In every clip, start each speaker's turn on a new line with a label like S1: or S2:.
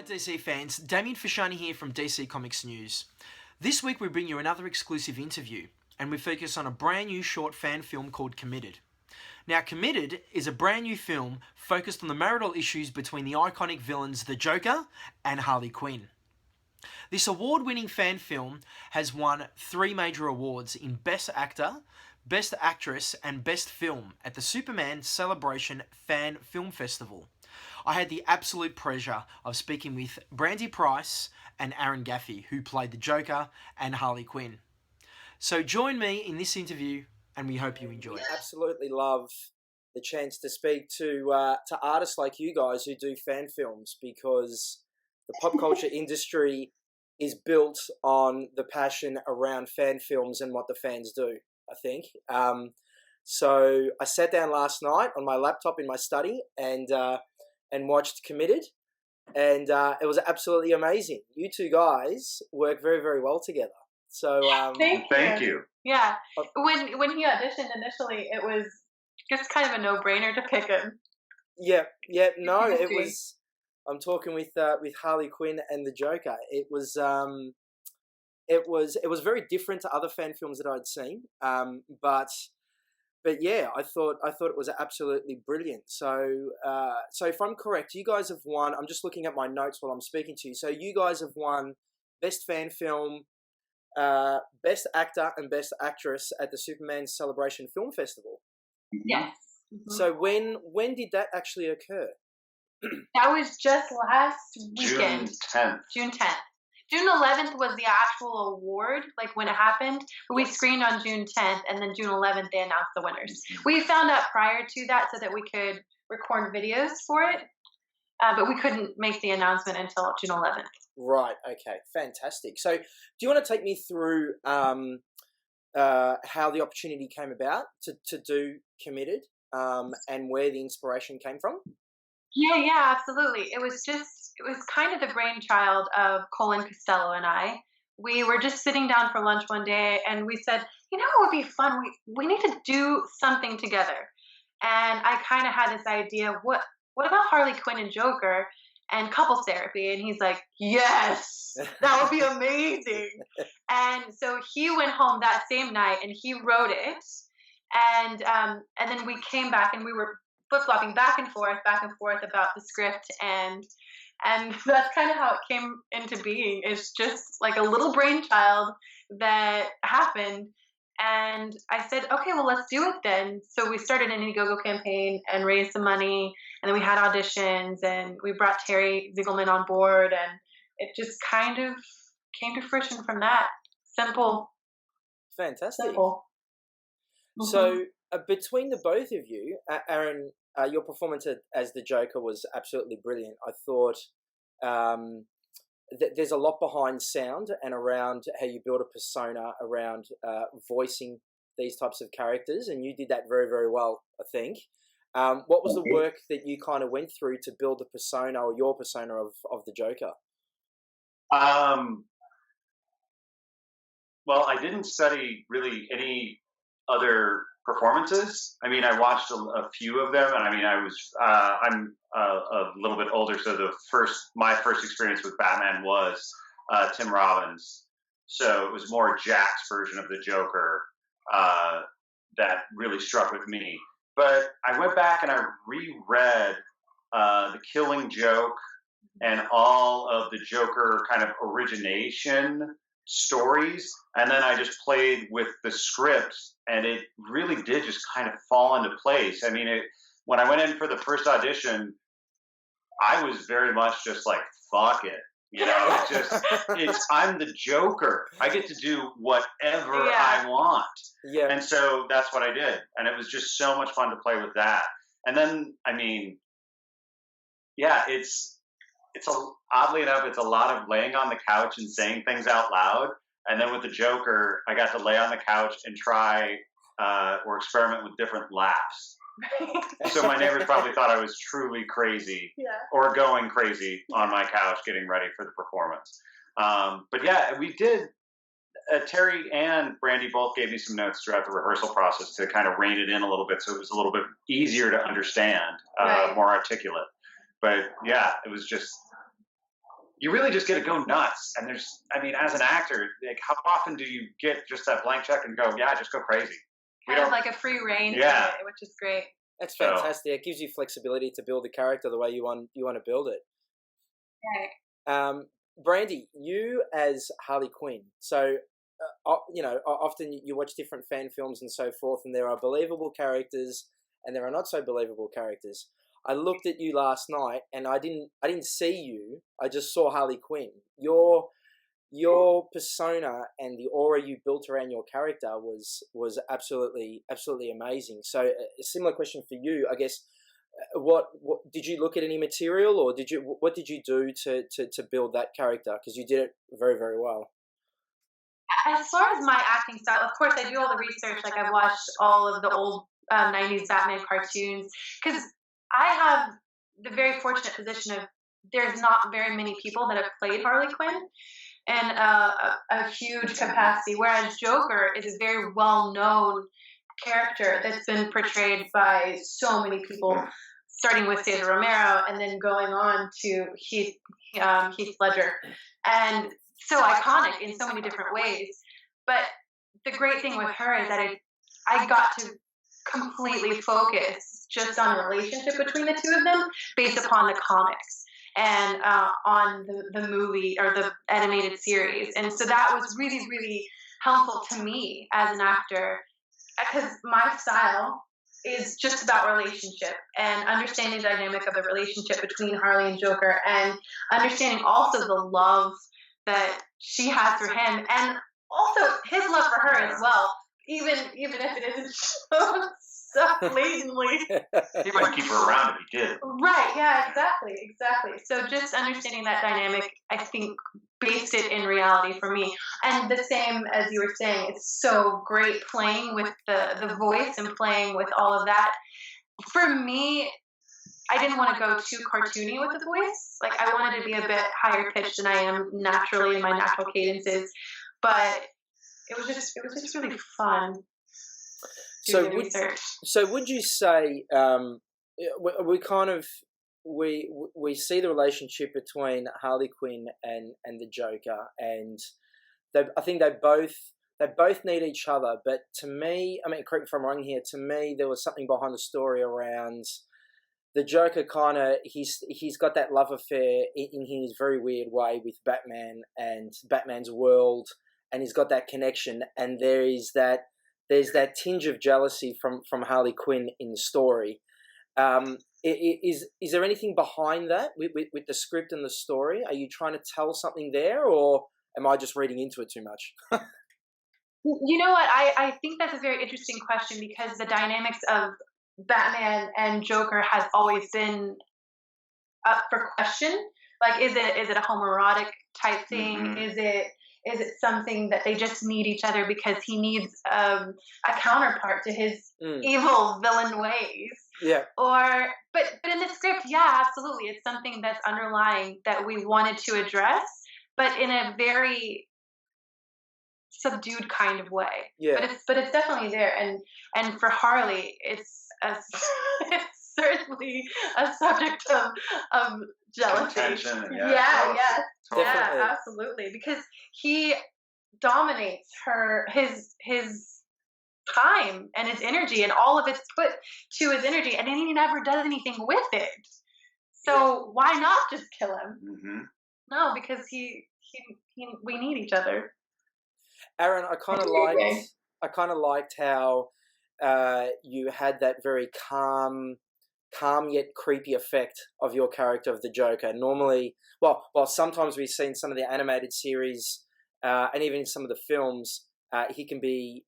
S1: Hi DC fans, Damien Fashani here from DC Comics News. This week we bring you another exclusive interview, and we focus on a brand new short fan film called Committed. Now, Committed is a brand new film focused on the marital issues between the iconic villains the Joker and Harley Quinn. This award-winning fan film has won 3 major awards in Best Actor, Best Actress and Best Film at the Superman Celebration Fan Film Festival. I had the absolute pleasure of speaking with Brandy Price and Aaron Gaffey, who played the Joker and Harley Quinn. So join me in this interview, and we hope you enjoy it.
S2: Absolutely love the chance to speak to artists like you guys who do fan films, because the pop culture industry is built on the passion around fan films and what the fans do, I think. So I sat down last night on my laptop in my study and watched Committed, and it was absolutely amazing. You two guys work very, very well together. So
S3: Thank you. Yeah, when he auditioned initially, it was just kind of a no-brainer to pick him.
S2: Yeah. No, it was. I'm talking with Harley Quinn and the Joker. It was very different to other fan films that I'd seen. But yeah, I thought it was absolutely brilliant. So if I'm correct, you guys have won. I'm just looking at my notes while I'm speaking to you. So you guys have won Best Fan Film, Best Actor, and Best Actress at the Superman Celebration Film Festival.
S3: Yes. Mm-hmm.
S2: So when did that actually occur?
S3: That was just last weekend.
S4: June 10th.
S3: June 11th was the actual award, like when it happened. We screened on June 10th, and then June 11th they announced the winners. We found out prior to that so that we could record videos for it, but we couldn't make the announcement until June 11th.
S2: Right. Okay. Fantastic. So, do you want to take me through how the opportunity came about to do Committed, and where the inspiration came from?
S3: Yeah, absolutely. It was kind of the brainchild of Colin Costello and I. We were just sitting down for lunch one day, and we said, it would be fun. We need to do something together. And I kind of had this idea, what about Harley Quinn and Joker and couples therapy? And he's like, yes, that would be amazing. And so he went home that same night and he wrote it. And then we came back and we were flip-flopping back and forth about the script, and that's kind of how it came into being. It's just like a little brainchild that happened, and I said, okay, well, let's do it then. So we started an Indiegogo campaign and raised some money, and then we had auditions, and we brought Terry Ziegelman on board, and it just kind of came to fruition from that. Simple.
S2: Fantastic.
S3: Simple. Mm-hmm.
S2: So between the both of you, Aaron, your performance as the Joker was absolutely brilliant. I thought there's a lot behind sound and around how you build a persona around voicing these types of characters, and you did that very, very well, I think. What was the work that you kind of went through to build the persona or your persona of the Joker?
S4: Well, I didn't study really any other performances. I mean, I watched a few of them, and I mean, I'm a little bit older, so my first experience with Batman was Tim Robbins. So it was more Jack's version of the Joker that really struck with me. But I went back and I reread The Killing Joke and all of the Joker kind of origination stories, and then I just played with the script, and it really did just kind of fall into place. I mean, when I went in for the first audition, I was very much just like, fuck it. I'm the Joker. I get to do whatever I want.
S2: Yeah.
S4: And so that's what I did. And it was just so much fun to play with that. And then, I mean, yeah, oddly enough, it's a lot of laying on the couch and saying things out loud. And then with the Joker, I got to lay on the couch and try or experiment with different laughs. So my neighbors probably thought I was truly crazy or going crazy on my couch getting ready for the performance. But yeah, we did. Terry and Brandy both gave me some notes throughout the rehearsal process to kind of rein it in a little bit, so it was a little bit easier to understand, more articulate. But yeah, it was just you really just get to go nuts. And as an actor, like, how often do you get just that blank check and go, yeah, just go crazy?
S3: Kind of like a free reign,
S4: Yeah.
S3: to it, which is great.
S2: That's fantastic. It gives you flexibility to build the character the way you want to build it.
S3: Right.
S2: Brandy, you as Harley Quinn. So, often you watch different fan films and so forth, and there are believable characters and there are not so believable characters. I looked at you last night, and I didn't see you. I just saw Harley Quinn. Your persona and the aura you built around your character was absolutely amazing. So, a similar question for you, I guess. What did you look at any material, or what did you do to build that character? Because you did it very, very well.
S3: As far as my acting style, of course, I do all the research. Like, I've watched all of the old 90s Batman cartoons, because I have the very fortunate position of there's not very many people that have played Harley Quinn in a huge capacity, whereas Joker is a very well-known character that's been portrayed by so many people, starting with Cesar Romero and then going on to Heath Ledger, and so iconic in so many different ways. But the great thing with her is that I got to completely focus just on the relationship between the two of them based upon the comics and on the movie or the animated series. And so that was really, really helpful to me as an actor, because my style is just about relationship and understanding the dynamic of the relationship between Harley and Joker, and understanding also the love that she has for him, and also his love for her as well, even if it isn't shown so blatantly.
S4: He might keep her around if he did.
S3: Right, yeah, exactly. So just understanding that dynamic, I think, based it in reality for me. And the same as you were saying, it's so great playing with the voice and playing with all of that. For me, I didn't want to go too cartoony with the voice. Like, I wanted to be a bit higher pitched than I am naturally in my natural cadences. But it was just really fun.
S2: So would you say we see the relationship between Harley Quinn and the Joker, and I think they both need each other. But to me, I mean, correct me if I'm wrong here, to me there was something behind the story around the Joker. Kind of, he's got that love affair in his very weird way with Batman and Batman's world, and he's got that connection, and there's that tinge of jealousy from Harley Quinn in the story. Is there anything behind that with the script and the story? Are you trying to tell something there, or am I just reading into it too much?
S3: You know what? I think that's a very interesting question, because the dynamics of Batman and Joker has always been up for question. Like, is it a homoerotic type thing?
S4: Mm-hmm.
S3: Is it something that they just need each other because he needs a counterpart to his evil villain ways?
S2: Yeah.
S3: But in the script, yeah, absolutely, it's something that's underlying that we wanted to address, but in a very subdued kind of way.
S2: Yeah.
S3: But it's definitely there, and for Harley, it's certainly a subject of jealousy.
S4: Contention,
S3: Yeah,
S2: totally.
S3: absolutely, because he dominates his time and his energy, and all of it's put to his energy, and he never does anything with it. So why not just kill him?
S4: Mm-hmm.
S3: No, because we need each other.
S2: Aaron, I kind of liked how you had that very calm yet creepy effect of your character of the Joker. Normally, well, sometimes we've seen some of the animated series and even some of the films. He can be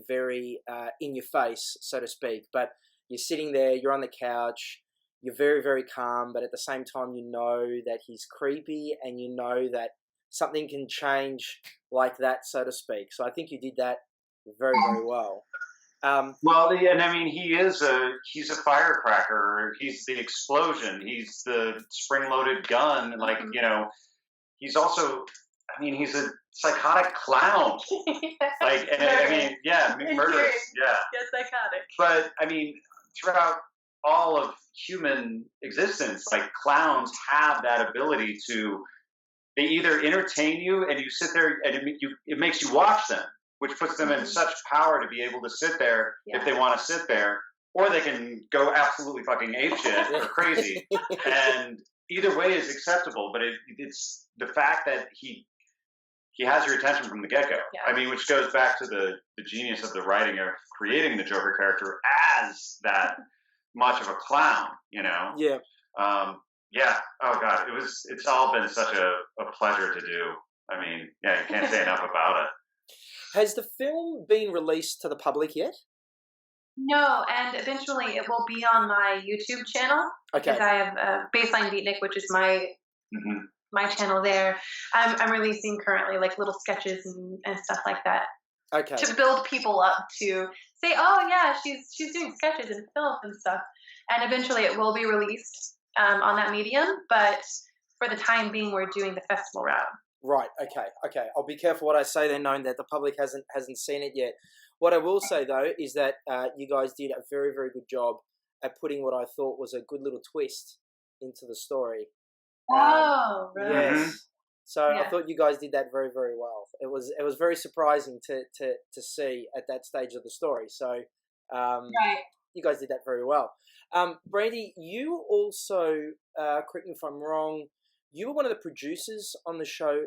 S2: very in your face, so to speak. But you're sitting there, you're on the couch, you're very, very calm, but at the same time, you know that he's creepy, and you know that something can change like that, so to speak. So I think you did that very, very well.
S4: And I mean, he's a firecracker. He's the explosion. He's the spring-loaded gun. Like, he's also, I mean, he's a psychotic clown. Like, and I mean, yeah, murderous. Yeah.
S3: Yeah, psychotic.
S4: But I mean, throughout all of human existence, like, clowns have that ability to they either entertain you and you sit there and it makes you watch them, which puts them in such power to be able to sit there if they want to sit there, or they can go absolutely fucking apeshit or crazy. And either way is acceptable, but it's the fact that he has your attention from the get-go.
S3: Yeah.
S4: I mean, which goes back to the genius of the writing of creating the Joker character as that much of a clown, you know?
S2: Yeah.
S4: Yeah. Oh God, it's all been such a pleasure to do. I mean, yeah, you can't say enough about it.
S2: Has the film been released to the public yet?
S3: No, and eventually it will be on my YouTube channel.
S2: Okay.
S3: Because I have Baseline Beatnik, which is my my channel there. I'm releasing currently like little sketches and stuff like that.
S2: Okay.
S3: To build people up to say, oh yeah, she's doing sketches and films and stuff. And eventually it will be released on that medium, but for the time being we're doing the festival route.
S2: Right. Okay. I'll be careful what I say then, knowing that the public hasn't seen it yet. What I will say though is that you guys did a very, very good job at putting what I thought was a good little twist into the story.
S3: Oh, really?
S2: Yes. So
S3: Yeah.
S2: I thought you guys did that very, very well. It was very surprising to see at that stage of the story. So
S3: Right.
S2: you guys did that very well. Brandy, you also, correct me if I'm wrong, you were one of the producers on the show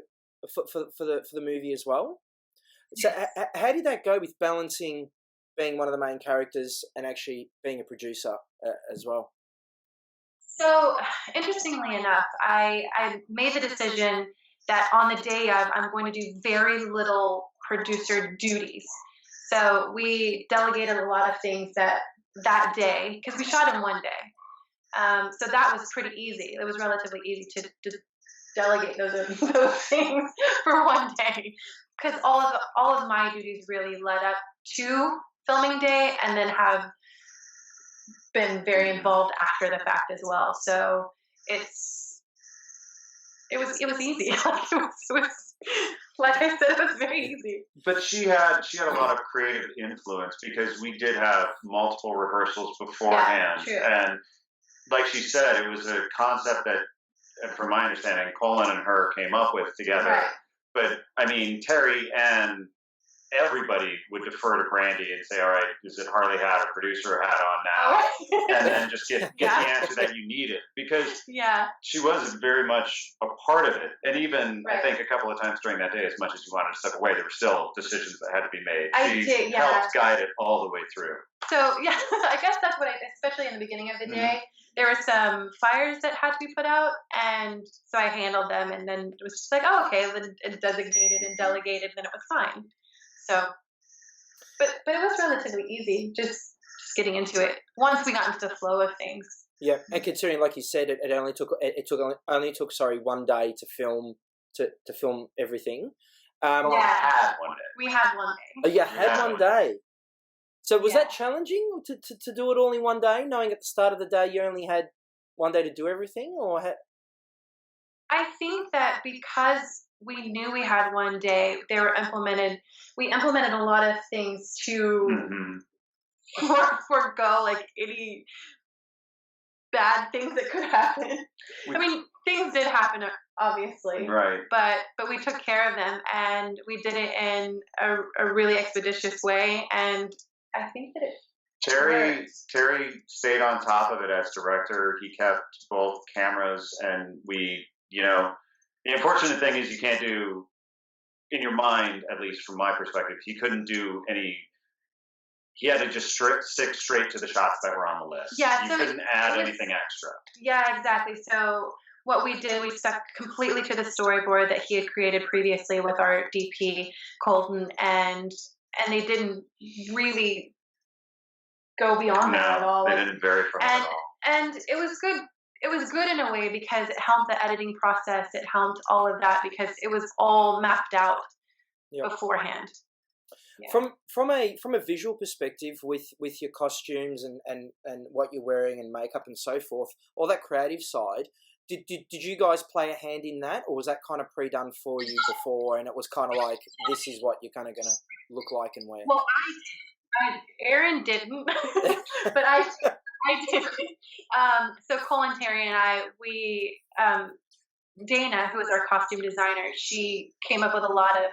S2: for the movie as well. So how did that go with balancing being one of the main characters and actually being a producer as well?
S3: So, interestingly enough, I made the decision that on the day of, I'm going to do very little producer duties. So we delegated a lot of things that day, because we shot in one day. So that was pretty easy. It was relatively easy to delegate those things for one day, because all of my duties really led up to filming day, and then have been very involved after the fact as well. So it was easy. it was like I said, it was very easy.
S4: But she had a lot of creative influence, because we did have multiple rehearsals beforehand,
S3: true.
S4: And like she said, it was a concept that, from my understanding, Colin and her came up with together.
S3: Right.
S4: But I mean, Terry and everybody would defer to Brandy and say, all right, is it Harley hat or producer hat on now? And then just get the answer that you needed, because she was very much a part of it. And even, I think, a couple of times during that day, as much as you wanted to step away, there were still decisions that had to be made. She helped guide it all the way through.
S3: So, yeah, I guess that's what especially in the beginning of the day, there were some fires that had to be put out, and so I handled them, and then it was just like, oh, okay, then it designated and delegated, and then it was fine. So, but it was relatively easy, just getting into it once we got into the flow of things.
S2: Yeah, and considering, like you said, it only took 1 day to film everything.
S4: We had 1 day.
S3: We had 1 day.
S2: Oh, you had 1 day. So was that challenging to do it all in 1 day, knowing at the start of the day you only had 1 day to do everything, or?
S3: I think that because we knew we had 1 day, we implemented a lot of things to forego like any bad things that could happen. I mean, things did happen, obviously,
S4: right?
S3: But we took care of them, and we did it in a really expeditious way, and I think that
S4: Terry stayed on top of it as director. He kept both cameras, and we, the unfortunate thing is you can't do, in your mind, at least from my perspective, he couldn't do any. He had to just stick straight to the shots that were on the list.
S3: Yeah,
S4: you
S3: so
S4: couldn't add anything extra.
S3: Yeah, exactly. So what we did, we stuck completely to the storyboard that he had created previously with our DP, Colton, and they didn't really go beyond that at all.
S4: They didn't vary from it at all.
S3: And it was good. It was good in a way, because it helped the editing process. It helped all of that, because it was all mapped out beforehand. Yeah.
S2: From a visual perspective, with your costumes and what you're wearing and makeup and so forth, all that creative side, did you guys play a hand in that, or was that kind of pre-done for you before, and it was kind of like, this is what you're kind of going to look like and wear?
S3: Well, Aaron didn't, but I did. So Colin, Terry, and I, we Dana, who was our costume designer, she came up with a lot of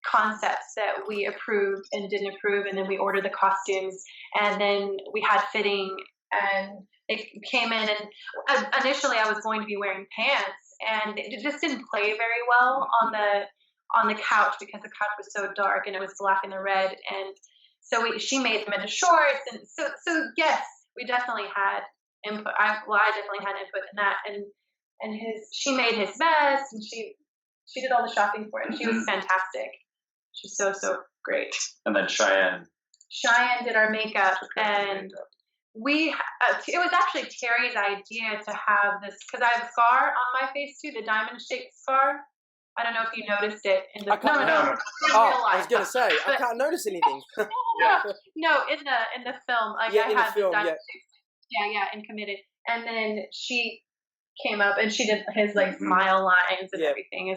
S3: concepts that we approved and didn't approve, and then we ordered the costumes, and then we had fitting, and it came in, and initially I was going to be wearing pants, and it just didn't play very well on the couch because the couch was so dark and it was black and the red, and so she made them into shorts, and so yes, we definitely had input. I definitely had input in that, and she made his vest, and she did all the shopping for it. She was fantastic. She's so great.
S4: And then Cheyenne
S3: did our makeup, and we it was actually Terry's idea to have this, because I have a scar on my face too, the diamond shaped scar. I don't know if you noticed it in the
S2: no.
S3: In real life.
S2: I was gonna say I can't notice anything.
S3: No, in the film, like
S2: yeah,
S3: I
S2: in
S3: had
S2: the film,
S3: the diamond shaped, and Committed, and then she came up and she did his like smile lines and everything,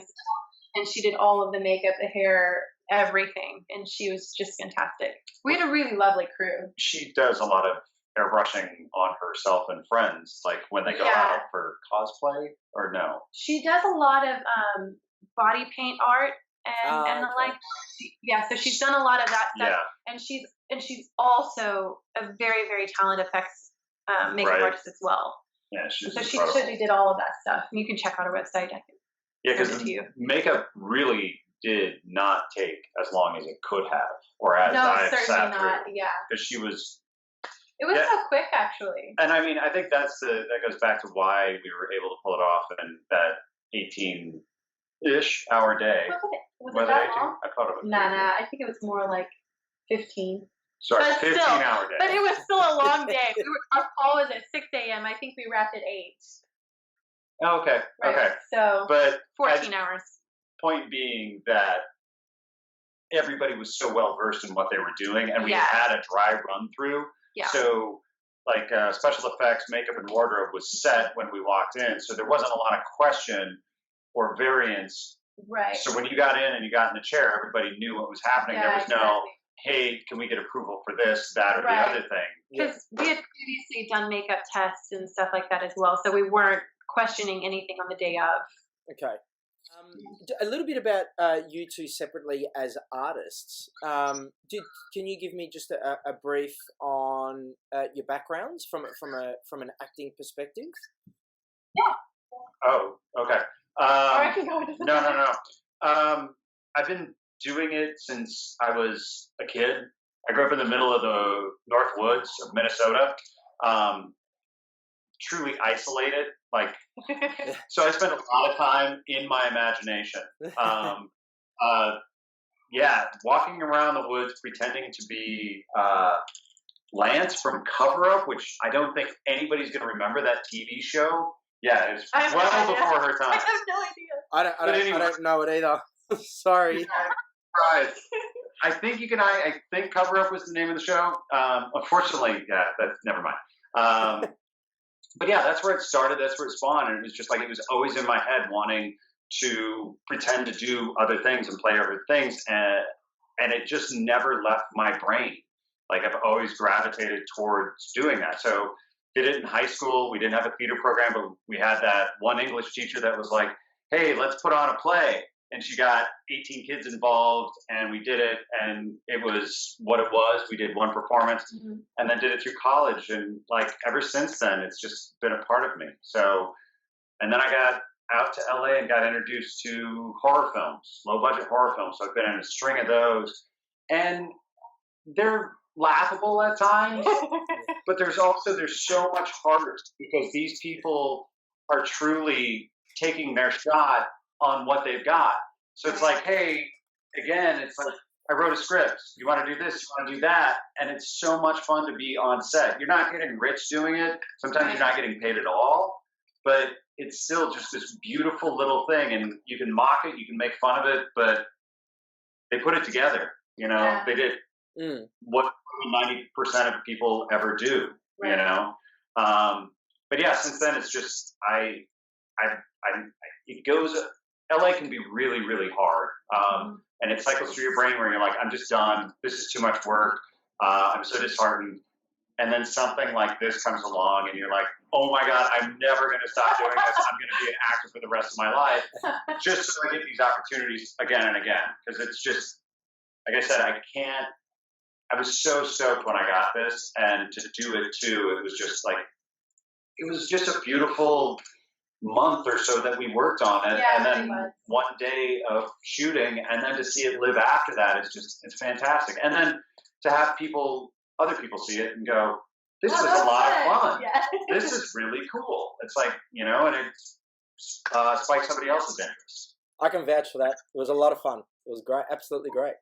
S3: and she did all of the makeup, the hair, everything, and she was just fantastic. We had a really lovely crew.
S4: She does a lot of airbrushing on herself and friends, like when they go out for cosplay, or no?
S3: She does a lot of body paint art and the like. So she's done a lot of that stuff, and she's also a very, very talented effects makeup artist as well.
S4: Yeah, she
S3: did all of that stuff. You can check out her website.
S4: Because makeup really did not take as long as it could have, or as I've sat through.
S3: Yeah,
S4: because she was.
S3: It was so quick, actually.
S4: And I mean, I think that goes back to why we were able to pull it off in that 18-ish hour day.
S3: Was it that
S4: 18?
S3: long?
S4: I thought it was.
S3: Nah. I think it was more like 15.
S4: Sorry, 15-hour day.
S3: But it was still a long day. Our call was at 6 a.m. I think we wrapped at 8.
S4: Oh, okay.
S3: Right.
S4: Okay.
S3: So,
S4: but
S3: 14 hours.
S4: Point being that everybody was so well versed in what they were doing, and we had a dry run through. Yeah. So, like special effects, makeup, and wardrobe was set when we walked in, so there wasn't a lot of question or variance.
S3: Right.
S4: So when you got in and you got in the chair, everybody knew what was happening. There was no, hey, can we get approval for this, that, or the other thing?
S3: Because we had previously done makeup tests and stuff like that as well, so we weren't questioning anything on the day of.
S2: Okay. A little bit about you two separately as artists. Can you give me just a brief on your backgrounds from an acting perspective?
S3: Yeah.
S4: Oh, okay.
S3: Or I can go into
S4: No. I've been doing it since I was a kid. I grew up in the middle of the North Woods of Minnesota. Truly isolated, so I spent a lot of time in my imagination. Walking around the woods pretending to be Lance from Cover Up, which I don't think anybody's going to remember that TV show. Yeah, it's well before her time.
S3: I have no idea.
S2: I don't know it either. Sorry.
S4: Right. I think I think Cover Up was the name of the show. Unfortunately, that's never mind. But yeah, that's where it started. That's where it spawned. And it was just like, it was always in my head wanting to pretend to do other things and play other things. And it just never left my brain. Like, I've always gravitated towards doing that. So did it in high school. We didn't have a theater program, but we had that one English teacher that was like, hey, let's put on a play. And she got 18 kids involved, and we did it, and it was what it was. We did one performance, and then did it through college, and ever since then, it's just been a part of me. So, and then I got out to LA and got introduced to horror films, low-budget horror films. So I've been in a string of those, and they're laughable at times, but there's so much heart, because these people are truly taking their shot on what they've got. So it's like, hey, again, it's like, I wrote a script. You want to do this, you want to do that. And it's so much fun to be on set. You're not getting rich doing it. Sometimes you're not getting paid at all, but it's still just this beautiful little thing. And you can mock it, you can make fun of it, but they put it together. They did what 90% of people ever do, But yeah, since then, it's just, it goes, LA can be really, really hard. And it cycles through your brain where you're like, I'm just done. This is too much work. I'm so disheartened. And then something like this comes along and you're like, oh my God, I'm never going to stop doing this. I'm going to be an actor for the rest of my life, just so I get these opportunities again and again. Because it's just, like I said, I was so stoked when I got this, and to do it too, it was just a beautiful month or so that we worked on it,
S3: Yeah,
S4: and
S3: it
S4: then
S3: really was.
S4: one day of shooting, and then to see it live after that it's fantastic. And then to have other people see it and go, this is a lot of fun.
S3: Yeah.
S4: This is really cool. It's like, and it spikes somebody else's interest.
S2: I can vouch for that. It was a lot of fun. It was great, absolutely great.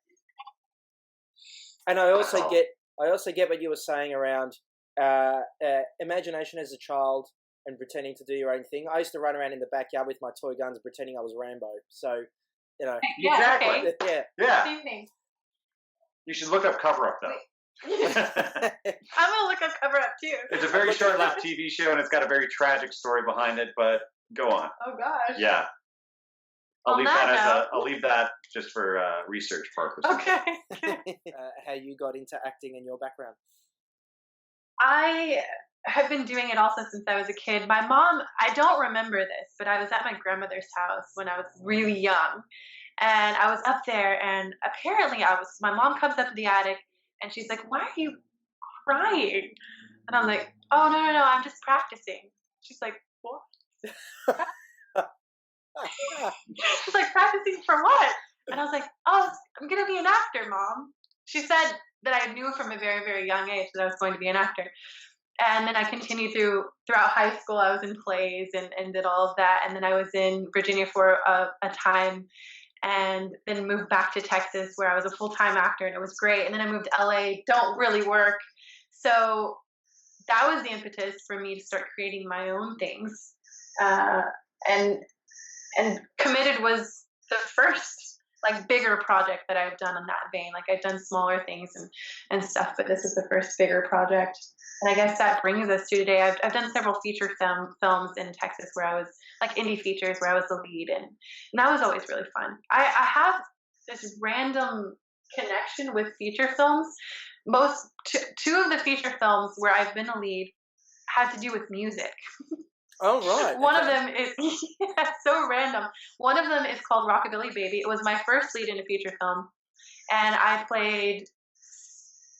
S2: And I also get what you were saying around imagination as a child and pretending to do your own thing. I used to run around in the backyard with my toy guns pretending I was Rambo. So,
S3: Yeah,
S4: Exactly.
S3: okay.
S4: Yeah.
S3: Same thing.
S4: You should look up Cover Up, though.
S3: I'm gonna look up Cover Up too.
S4: It's a very short-lived TV show, and it's got a very tragic story behind it. But go on.
S3: Oh gosh.
S4: Yeah. I'll
S3: On
S4: leave
S3: that
S4: that
S3: note-
S4: I'll leave that just for research purposes.
S3: Okay.
S2: how you got into acting and your background.
S3: I have been doing it also since I was a kid. My mom, I don't remember this, but I was at my grandmother's house when I was really young. And I was up there, and apparently my mom comes up to the attic, and she's like, why are you crying? And I'm like, oh, no, I'm just practicing. She's like, what? She's like, practicing for what? And I was like, oh, I'm going to be an actor, Mom. She said that I knew from a very, very young age that I was going to be an actor. And then I continued throughout high school. I was in plays and did all of that. And then I was in Virginia for a time, and then moved back to Texas where I was a full-time actor, and it was great. And then I moved to LA, don't really work. So that was the impetus for me to start creating my own things. And Committed was the first bigger project that I've done in that vein. I've done smaller things and stuff, but this is the first bigger project. And I guess that brings us to today. I've done several feature films in Texas where I was indie features where I was the lead, and that was always really fun. I have this random connection with feature films. Two of the feature films where I've been a lead had to do with music.
S2: Oh, right.
S3: One of them is so random. One of them is called Rockabilly Baby. It was my first lead in a feature film, and I played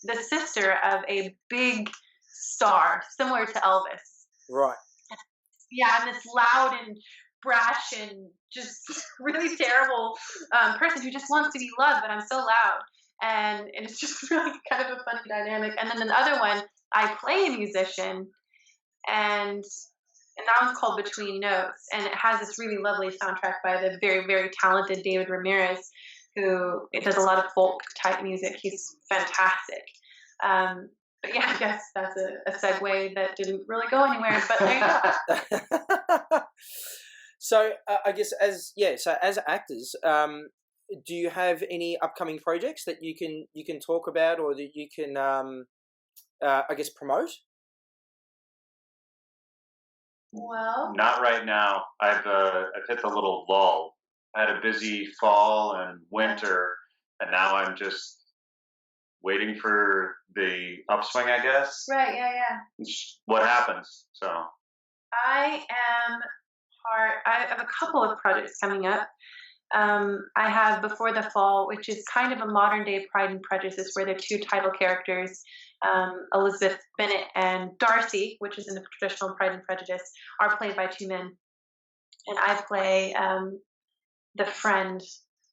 S3: the sister of a big star, similar to Elvis.
S2: Right.
S3: Yeah, I'm this loud and brash and just really terrible person who just wants to be loved, but I'm so loud. And it's just really kind of a funny dynamic. And then the other one, I play a musician, and that one's called Between Notes, and it has this really lovely soundtrack by the very, very talented David Ramirez, who does a lot of folk type music. He's fantastic. But yeah, I guess that's a segue that didn't really go anywhere, but there you go.
S2: So I guess as actors, do you have any upcoming projects that you can talk about, or that you can I guess promote?
S3: Well,
S4: Not right now. I've hit the little lull. I had a busy fall and winter, and now I'm just waiting for the upswing, I guess.
S3: right, yeah.
S4: It's what happens. So
S3: I have a couple of projects coming up. I have Before the Fall, which is kind of a modern day Pride and Prejudice, where the two title characters, Elizabeth Bennet and Darcy, which is in the traditional Pride and Prejudice, are played by two men. And I play the friend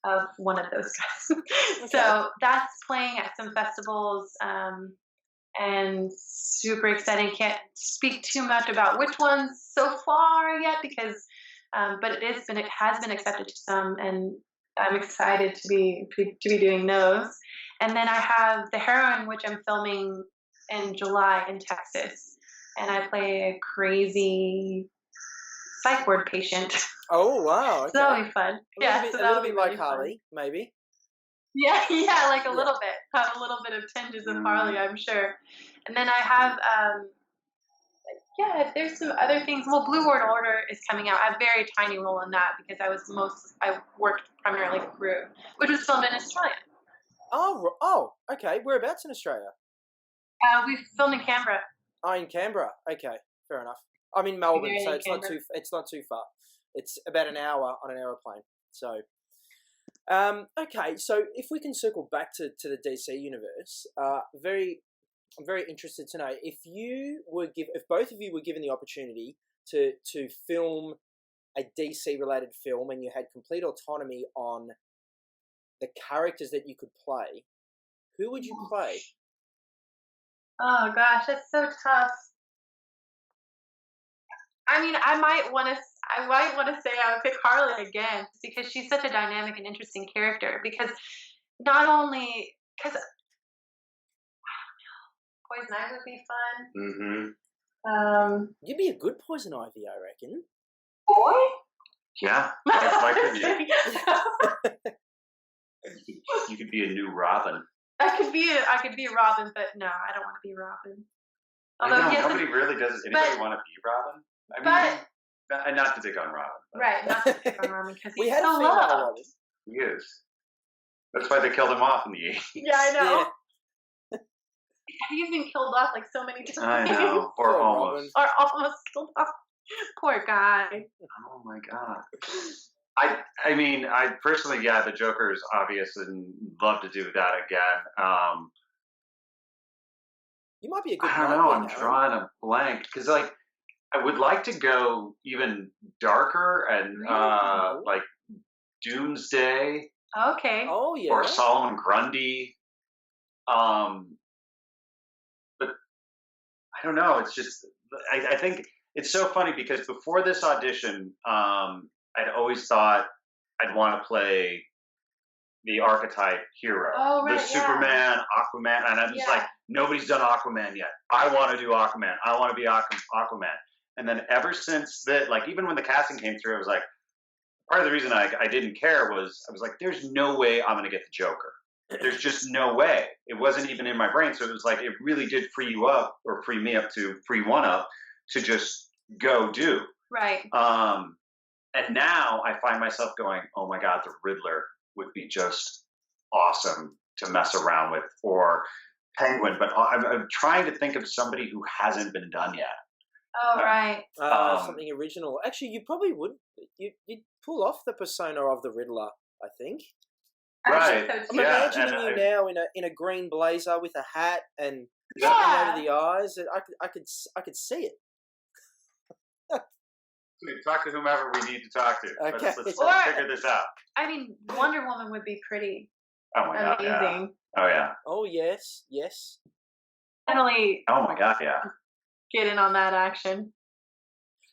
S3: of one of those guys.
S2: Okay.
S3: So that's playing at some festivals, and super exciting. Can't speak too much about which ones so far yet, because but it has been accepted to some, and I'm excited to be doing those. And then I have The Heroine, which I'm filming in July in Texas, and I play a crazy psych ward patient.
S2: Oh, wow. Okay.
S3: So that'll be fun.
S2: A little bit like Harley, maybe.
S3: Yeah, like a little bit. Have a little bit of tinges of Harley, I'm sure. And then I have, there's some other things. Well, Blue World Order is coming out. I have a very tiny role in that because I worked primarily for crew, which was filmed in Australia.
S2: Oh, okay. Whereabouts in Australia?
S3: We filmed in Canberra.
S2: Oh, in Canberra. Okay, fair enough. I'm in Melbourne,
S3: Yeah,
S2: so
S3: in
S2: it's not
S3: Canberra.
S2: too far. It's about an hour on an aeroplane. So, okay. So if we can circle back to the DC universe, I'm very interested to know if both of you were given the opportunity to film a DC related film and you had complete autonomy on the characters that you could play, who would you play?
S3: Oh gosh, that's so tough. I mean, I might want to say I would pick Harley again, just because she's such a dynamic and interesting character. Because not only because Poison Ivy would be fun.
S4: Mm-hmm.
S2: You'd be a good Poison Ivy, I reckon.
S3: Boy.
S4: Yeah. Why couldn't you? You could be a new Robin.
S3: I could be a Robin, but no, I don't want to be Robin.
S4: I know,
S3: yes,
S4: nobody really does. Anybody want to be Robin? I mean, not to dig on Robin. But
S3: right, not to pick on Robin because
S2: We
S3: he's
S2: had a
S3: so
S2: female
S3: loved.
S2: Robin.
S4: He is. That's why they killed him off in the 80s.
S3: Yeah, I know.
S2: Yeah.
S3: He's been killed off like so many times.
S4: I know. Or
S2: Poor
S4: almost.
S2: Robin.
S3: Or almost killed off. Poor guy.
S4: Oh my god. I mean, I personally, the Joker is obvious and love to do that again.
S2: You might be a good.
S4: I don't know. I'm
S2: Nightwing, Aaron.
S4: drawing a blank because, like, I would like to go even darker and
S3: Really?
S4: like Doomsday
S3: Okay.
S2: Oh yeah.
S4: or Solomon Grundy. But I don't know. It's just I think it's so funny because before this audition, I'd always thought I'd want to play the archetype hero,
S3: Oh, right,
S4: the Superman, Aquaman, and I'm just like, nobody's done Aquaman yet. I want to do Aquaman. I want to be Aquaman. And then ever since that, like, even when the casting came through, I was like, part of the reason I didn't care was I was like, there's no way I'm going to get the Joker. There's just no way. It wasn't even in my brain. So it was like, it really did free one up to just go do.
S3: Right.
S4: And now I find myself going, oh my God, the Riddler would be just awesome to mess around with, or Penguin. But I'm trying to think of somebody who hasn't been done yet.
S3: Oh, right.
S2: Something original. Actually, you probably would. You'd pull off the persona of the Riddler, I think.
S4: Right.
S3: I think so,
S2: I'm
S3: too.
S2: imagining you now in a green blazer with a hat and
S3: Yeah.
S2: looking over the eyes. I could see it.
S4: Talk to whomever we need to talk to.
S2: Okay.
S4: Let's
S3: Or-
S4: figure this out.
S3: I mean, Wonder Woman would be pretty
S4: Oh my God. Yeah.
S3: amazing.
S4: Oh yeah.
S2: Oh yes, yes.
S3: Definitely
S4: Oh my God. Yeah.
S3: get in on that action.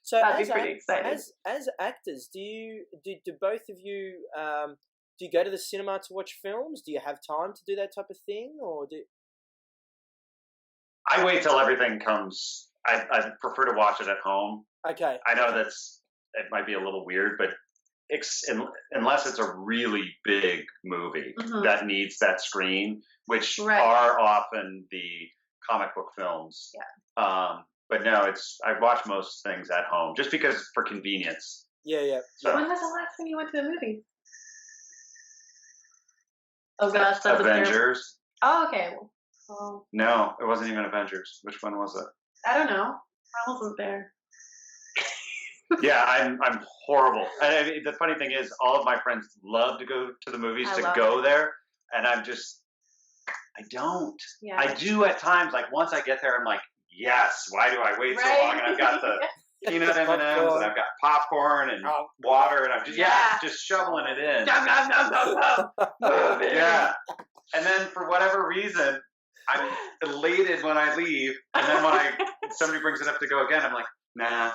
S2: So
S3: That'd be pretty exciting.
S2: As actors, do both of you do you go to the cinema to watch films? Do you have time to do that type of thing, or do?
S4: I wait till everything comes. I prefer to watch it at home.
S2: Okay.
S4: I know it might be a little weird, but unless it's a really big movie
S3: Mhm.
S4: that needs that screen, which
S3: Right.
S4: are often the comic book films.
S3: Yeah.
S4: But no, I watch most things at home just because for convenience.
S2: Yeah.
S4: So
S3: When was the last time you went to the movies? Oh gosh, that's a terrible.
S4: Avengers.
S3: Oh, okay. Well,
S4: No, it wasn't even Avengers. Which one was it?
S3: I don't know. I wasn't there.
S4: Yeah, I'm horrible. And I mean, the funny thing is, all of my friends love to go to the movies
S3: I
S4: to
S3: love
S4: go
S3: it.
S4: there, and I don't.
S3: Yeah.
S4: I do at times. Like once I get there, I'm like, yes. Why do I wait so
S3: Right.
S4: long? And I've got the peanut M&Ms,
S2: Popcorn.
S4: and I've got popcorn and
S2: Oh.
S4: water, and I'm just
S3: Yeah.
S4: just shoveling it in.
S3: Nom, nom, nom, nom, nom.
S4: Yeah. And then for whatever reason, I'm elated when I leave, and then when somebody brings it up to go again, I'm like, nah,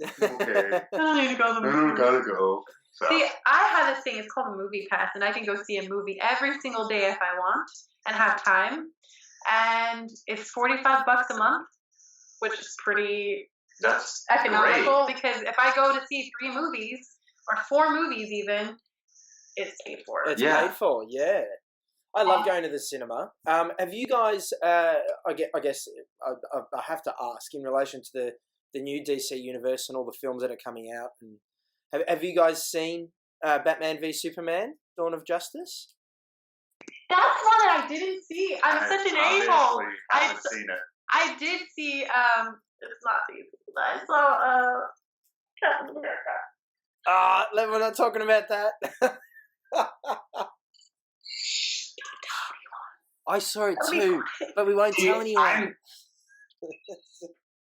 S4: okay,
S3: I don't need to go to the
S4: I
S3: movies.
S4: gotta go. So.
S3: See, I have this thing. It's called a movie pass, and I can go see a movie every single day if I want and have time. And it's $45 a month, which is pretty
S4: That's
S3: economical
S4: great.
S3: because if I go to see 3 movies or 4 movies, even, it's paid for.
S2: It's
S4: Yeah.
S2: paid for. Yeah. I love going to the cinema. Have you guys? I guess I have to ask in relation to the new DC universe and all the films that are coming out. And have you guys seen Batman v Superman: Dawn of Justice?
S3: That's one that I didn't see. I'm such an a-hole.
S4: I haven't seen it.
S3: I did see It's not easy. I saw Captain America.
S2: We're not talking about that. I saw it too, but we won't tell anyone.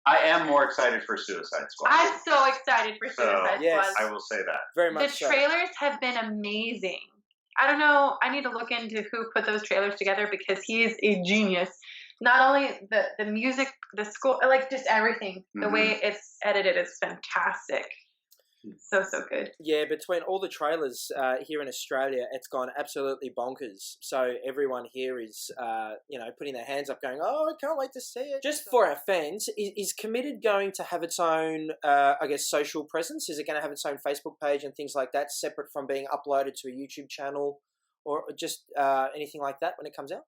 S4: I am more excited for Suicide Squad.
S3: I'm so excited for Suicide
S2: yes.
S3: Squad.
S4: I will say that.
S2: Very much
S3: The trailers have been amazing. I don't know. I need to look into who put those trailers together because he is a genius. Not only the music, the score, like just everything. The way it's edited is fantastic. So good.
S2: Yeah, between all the trailers here in Australia, it's gone absolutely bonkers. So everyone here is, putting their hands up going, oh, I can't wait to see it. Just for our fans, is Committed going to have its own, social presence? Is it going to have its own Facebook page and things like that, separate from being uploaded to a YouTube channel or just anything like that when it comes out?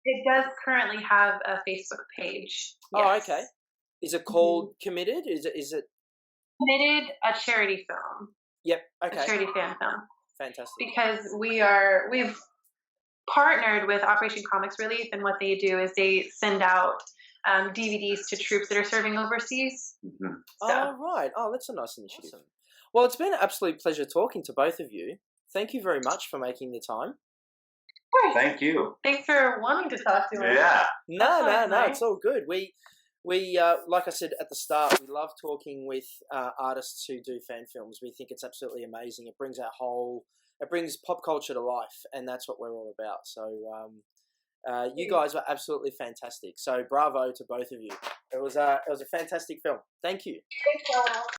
S3: It does currently have a Facebook page.
S2: Oh,
S3: Yes.
S2: okay. Is it called Committed? Is it?
S3: Committed, a charity film.
S2: Yep. Okay.
S3: A charity fan film.
S2: Fantastic.
S3: Because we've partnered with Operation Comics Relief, and what they do is they send out DVDs to troops that are serving overseas.
S4: Mm-hmm.
S3: So.
S2: Oh, right. Oh, that's a nice initiative. Awesome. Well, it's been an absolute pleasure talking to both of you. Thank you very much for making the time.
S4: Thank you.
S3: Thanks for wanting to talk to us.
S4: Yeah.
S2: No, it's all good. We like I said at the start, we love talking with artists who do fan films. We think it's absolutely amazing. It brings pop culture to life, and that's what we're all about. So you guys were absolutely fantastic. So bravo to both of you. It was a fantastic film. Thank you.
S3: Thanks,